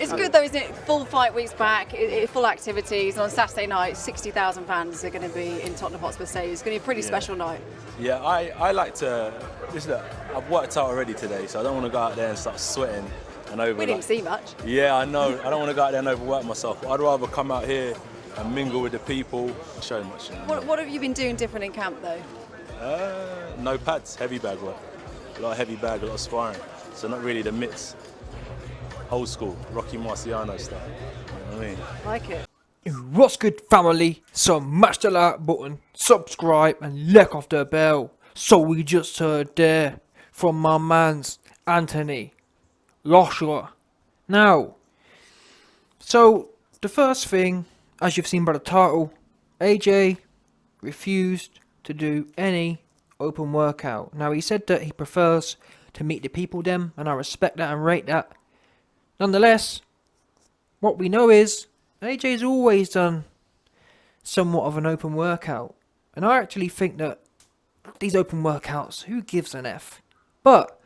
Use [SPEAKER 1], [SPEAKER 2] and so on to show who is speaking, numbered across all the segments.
[SPEAKER 1] It's good though, isn't it? Full fight weeks back, full activities, and on Saturday night, 60,000 fans are going to be in Tottenham Hotspur Stadium. It's going to be a pretty special night.
[SPEAKER 2] Yeah, I like to. Listen, I've worked out already today, so I don't want to go out there and start sweating and over.
[SPEAKER 1] We didn't see much.
[SPEAKER 2] Yeah, I know. I don't want to go out there and overwork myself. I'd rather come out here and mingle with the people, show much.
[SPEAKER 1] What have you been doing different in camp though?
[SPEAKER 2] No pads, heavy bag work. A lot of heavy bag, a lot of sparring. So not really the mitts. Old school, Rocky Marciano style. You know what I mean?
[SPEAKER 1] Like it.
[SPEAKER 3] What's good, family? So mash the like button, subscribe and lick off the bell. So we just heard there from my man's Anthony Joshua. Now, so the first thing, as you've seen by the title, AJ refused to do any open workout. Now he said that he prefers to meet the people them, and I respect that and rate that. Nonetheless, what we know is AJ's always done somewhat of an open workout, and I actually think that these open workouts, who gives an F? But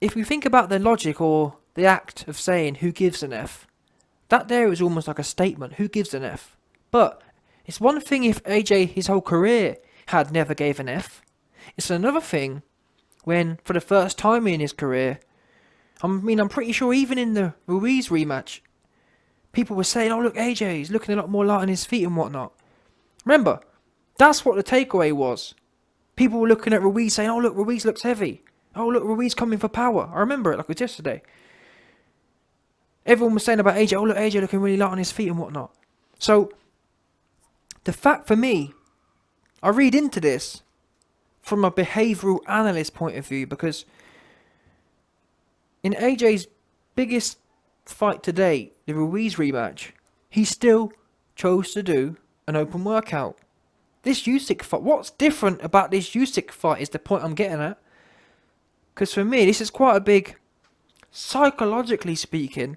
[SPEAKER 3] if we think about the logic or the act of saying who gives an F, that there is almost like a statement, who gives an F? But it's one thing if AJ his whole career had never gave an F. It's another thing when for the first time in his career, I'm pretty sure even in the Ruiz rematch, people were saying, oh look, AJ, he's looking a lot more light on his feet and whatnot. Remember, that's what the takeaway was. People were looking at Ruiz saying, oh look, Ruiz looks heavy. Oh look, Ruiz coming for power. I remember it like it was yesterday. Everyone was saying about AJ, oh look, AJ looking really light on his feet and whatnot. So, the fact for me, I read into this from a behavioural analyst point of view, because in AJ's biggest fight to date, the Ruiz rematch, he still chose to do an open workout. This Usyk fight, what's different about this Usyk fight is the point I'm getting at. Because for me, this is quite a big, psychologically speaking,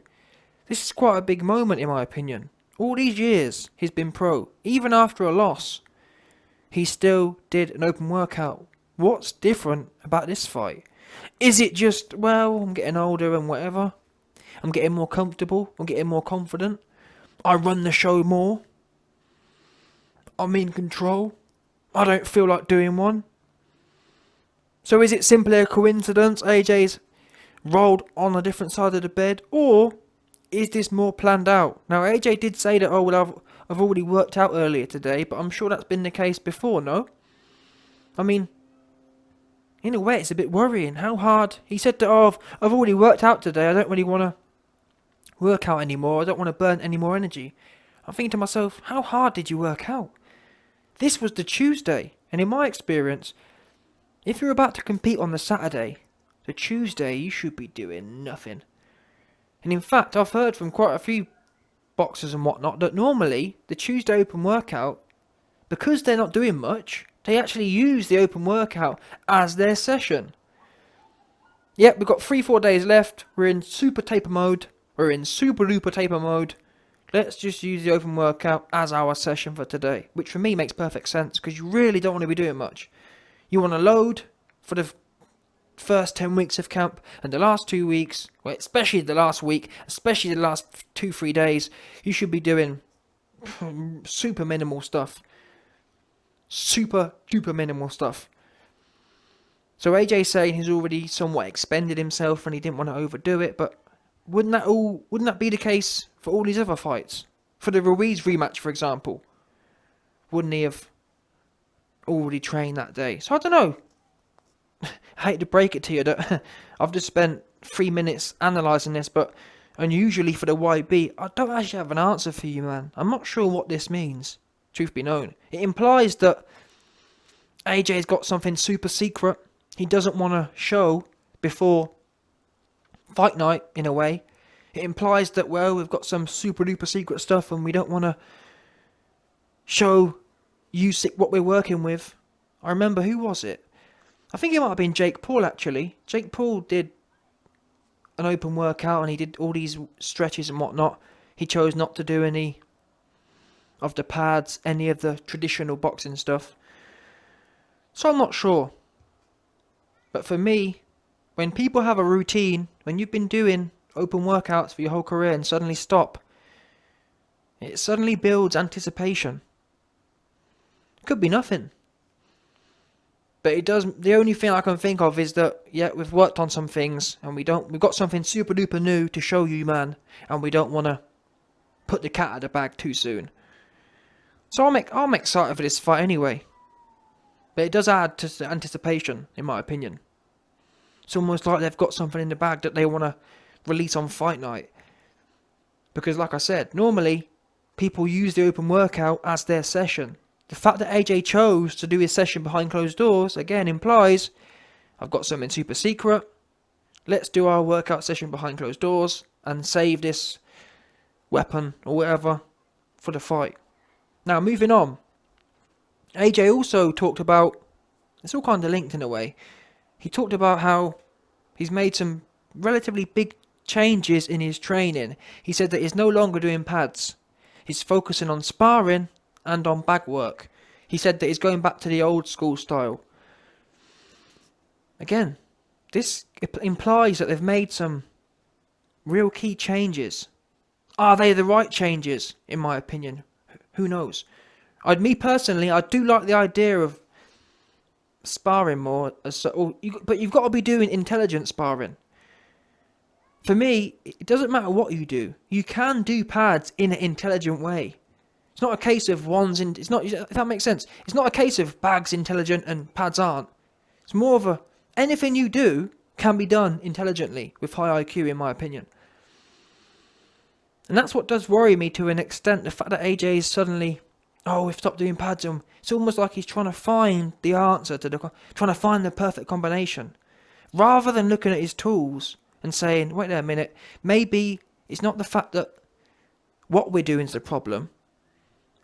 [SPEAKER 3] this is quite a big moment in my opinion. All these years he's been pro, even after a loss, he still did an open workout. What's different about this fight? Is it just, well, I'm getting older and whatever? I'm getting more comfortable, I'm getting more confident, I run the show more, I'm in control, I don't feel like doing one? So is it simply a coincidence AJ's rolled on a different side of the bed, or is this more planned out? Now AJ did say that, oh well, I've already worked out earlier today, but I'm sure that's been the case before, no? I mean, in a way it's a bit worrying. How hard? He said that, oh, I've already worked out today, I don't really want to work out anymore, I don't want to burn any more energy. I'm thinking to myself, how hard did you work out? This was the Tuesday, and in my experience, if you're about to compete on the Saturday, the Tuesday you should be doing nothing. And in fact, I've heard from quite a few boxers and whatnot that normally the Tuesday open workout, because they're not doing much, they actually use the open workout as their session. Yep, we've got 3-4 days left, we're in super taper mode, we're in super duper taper mode. Let's just use the open workout as our session for today, which for me makes perfect sense because you really don't want to be doing much. You want to load for the first 10 weeks of camp, and the last 2 weeks, well, especially the last week, especially the last 2-3 days, you should be doing super minimal stuff. Super duper minimal stuff. So AJ saying he's already somewhat expended himself and he didn't want to overdo it, but wouldn't that be the case for all these other fights? For the Ruiz rematch, for example, wouldn't he have already trained that day? So I don't know. I hate to break it to you that I've just spent 3 minutes analysing this, but unusually for the YB, I don't actually have an answer for you, man. I'm not sure what this means, truth be known. It implies that AJ's got something super secret he doesn't want to show before fight night, in a way. It implies that, well, we've got some super duper secret stuff and we don't want to show Usyk what we're working with. I remember, who was it? I think it might have been Jake Paul, actually. Jake Paul did an open workout and he did all these stretches and whatnot. He chose not to do any of the pads, any of the traditional boxing stuff. So I'm not sure. But for me, when people have a routine, when you've been doing open workouts for your whole career and suddenly stop. It suddenly builds anticipation. Could be nothing. But it does. The only thing I can think of is that, yeah, we've worked on some things and we've got something super duper new to show you, man, and we don't want to put the cat out of the bag too soon. So I'm excited for this fight anyway. But it does add to the anticipation, in my opinion. It's almost like they've got something in the bag that they want to release on fight night. Because like I said, normally people use the open workout as their session. The fact that AJ chose to do his session behind closed doors, again, implies I've got something super secret. Let's do our workout session behind closed doors and save this weapon or whatever for the fight. Now, moving on. AJ also talked about, it's all kind of linked in a way. He talked about how he's made some relatively big changes in his training. He said that he's no longer doing pads. He's focusing on sparring and on bag work. He said that he's going back to the old school style. Again, this implies that they've made some real key changes. Are they the right changes, in my opinion? Who knows? Me personally, I do like the idea of sparring more, but you've got to be doing intelligent sparring. For me, it doesn't matter what you do. You can do pads in an intelligent way. It's not a case of it's not, if that makes sense. It's not a case of bags intelligent and pads aren't. It's more of anything you do can be done intelligently with high IQ, in my opinion. And that's what does worry me to an extent. The fact that AJ is suddenly, we've stopped doing pads. It's almost like he's trying to find the answer trying to find the perfect combination. Rather than looking at his tools and saying, wait a minute, maybe it's not the fact that what we're doing is the problem.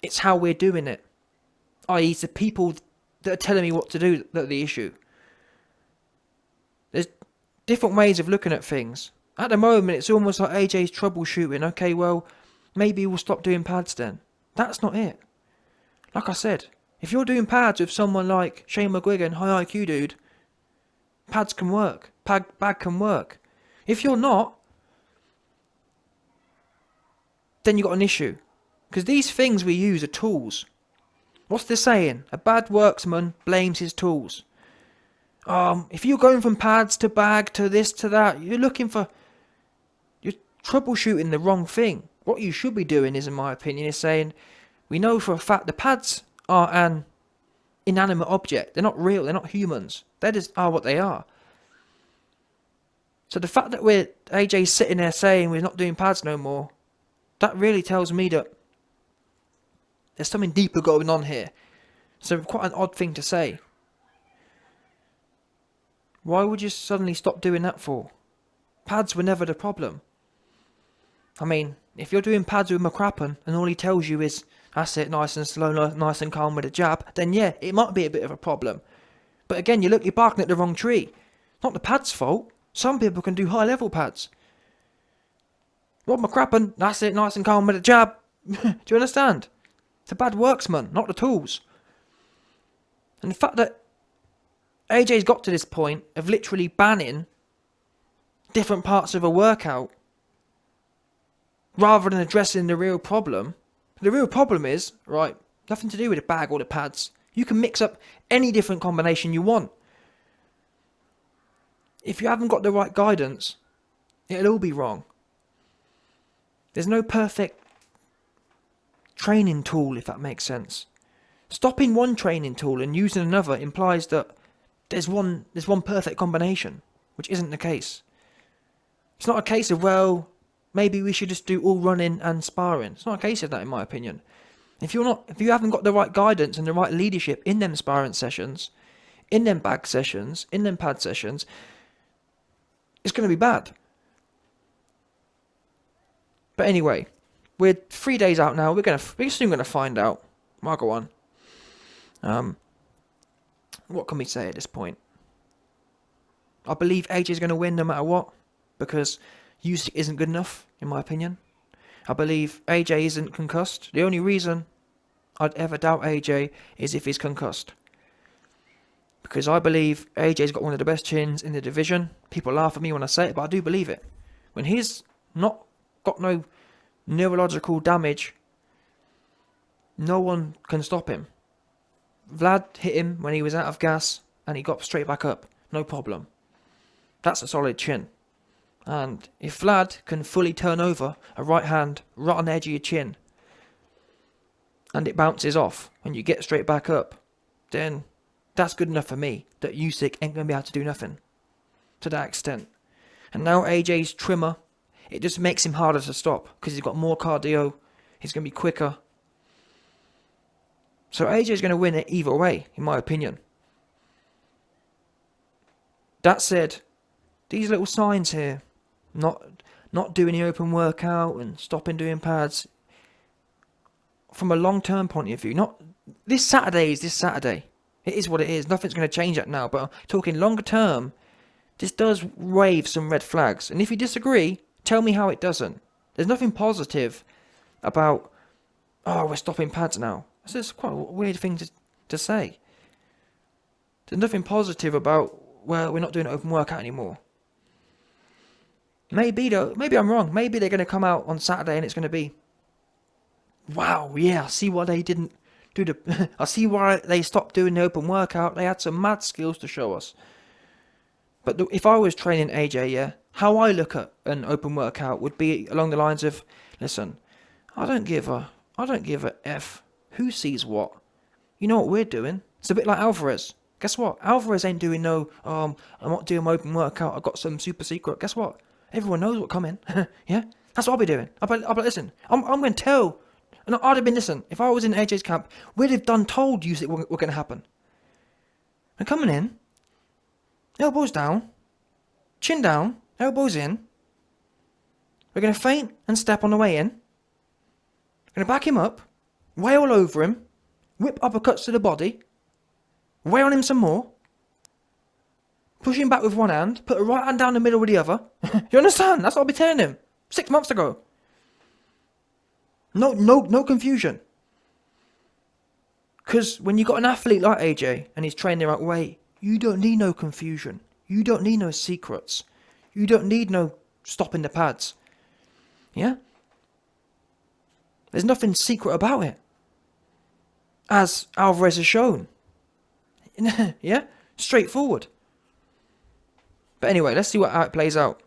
[SPEAKER 3] It's how we're doing it. I.e., it's the people that are telling me what to do that are the issue. There's different ways of looking at things. At the moment, it's almost like AJ's troubleshooting. Okay, well, maybe we'll stop doing pads then. That's not it. Like I said, if you're doing pads with someone like Shane McGuigan, high IQ dude, pads can work. Bag can work. If you're not, then you've got an issue. Because these things we use are tools. What's the saying? A bad worksman blames his tools. If you're going from pads to bag to this to that, you're troubleshooting the wrong thing. What you should be doing is, in my opinion, is saying, we know for a fact the pads are an inanimate object. They're not real. They're not humans. They just are what they are. So the fact that AJ's sitting there saying we're not doing pads no more, that really tells me that there's something deeper going on here. So quite an odd thing to say. Why would you suddenly stop doing that for? Pads were never the problem. I mean, if you're doing pads with McCrappen and all he tells you is, that's it, nice and slow, nice and calm with a jab, then yeah, it might be a bit of a problem. But again, you're barking at the wrong tree. It's not the pad's fault. Some people can do high level pads. Rob McCrappen, that's it, nice and calm with a jab. Do you understand? It's a bad worksman, not the tools. And the fact that AJ's got to this point of literally banning different parts of a workout rather than addressing the real problem. The real problem is, right, nothing to do with the bag or the pads. You can mix up any different combination you want. If you haven't got the right guidance, it'll all be wrong. There's no perfect training tool, if that makes sense. Stopping one training tool and using another implies that there's one perfect combination, which isn't the case. It's not a case of, well, maybe we should just do all running and sparring. It's not a case of that, in my opinion. If you haven't got the right guidance and the right leadership in them sparring sessions, in them bag sessions, in them pad sessions, it's going to be bad. But anyway, we're 3 days out now. We're soon going to find out. I'll go on. What can we say at this point? I believe AJ's going to win no matter what, because Usyk isn't good enough, in my opinion. I believe AJ isn't concussed. The only reason I'd ever doubt AJ is if he's concussed. Because I believe AJ's got one of the best chins in the division. People laugh at me when I say it, but I do believe it. When he's not got no neurological damage, no one can stop him. Vlad hit him when he was out of gas and he got straight back up. No problem. That's a solid chin. And if Vlad can fully turn over a right hand right on the edge of your chin and it bounces off and you get straight back up, then that's good enough for me that Usyk ain't going to be able to do nothing to that extent. And now AJ's trimmer, it just makes him harder to stop because he's got more cardio, he's going to be quicker. So AJ's going to win it either way, in my opinion. That said, these little signs here, not doing the open workout and stopping doing pads, from a long-term point of view, not this Saturday is this Saturday. It is what it is. Nothing's going to change that now. But talking longer term, this does wave some red flags. And if you disagree, tell me how it doesn't. There's nothing positive about, oh, we're stopping pads now. This is quite a weird thing to say. There's nothing positive about, well, we're not doing an open workout anymore. Maybe though, maybe I'm wrong. Maybe they're going to come out on Saturday and it's going to be, wow, yeah, I see why they didn't do the, I see why they stopped doing the open workout. They had some mad skills to show us. But if I was training AJ, yeah, how I look at an open workout would be along the lines of, listen, I don't give a F who sees what. You know what we're doing? It's a bit like Alvarez. Guess what? Alvarez ain't doing no, I'm not doing my open workout, I've got some super secret. Guess what? Everyone knows what's coming. Yeah? That's what I'll be doing. I'll be listen, I'm going to tell. And I'd have been, listen, if I was in AJ's camp, we'd have told you that were going to happen. And coming in, elbows down, chin down, elbows in. We're going to feint and step on the way in. We're going to back him up, wail over him, whip uppercuts to the body, wail on him some more, push him back with one hand, put a right hand down the middle with the other. You understand? That's what I'll be telling him 6 months ago. No confusion. Because when you got an athlete like AJ and he's trained the right way, you don't need no confusion. You don't need no secrets. You don't need no stopping the pads. Yeah? There's nothing secret about it. As Alvarez has shown. Yeah? Straightforward. But anyway, let's see how it plays out.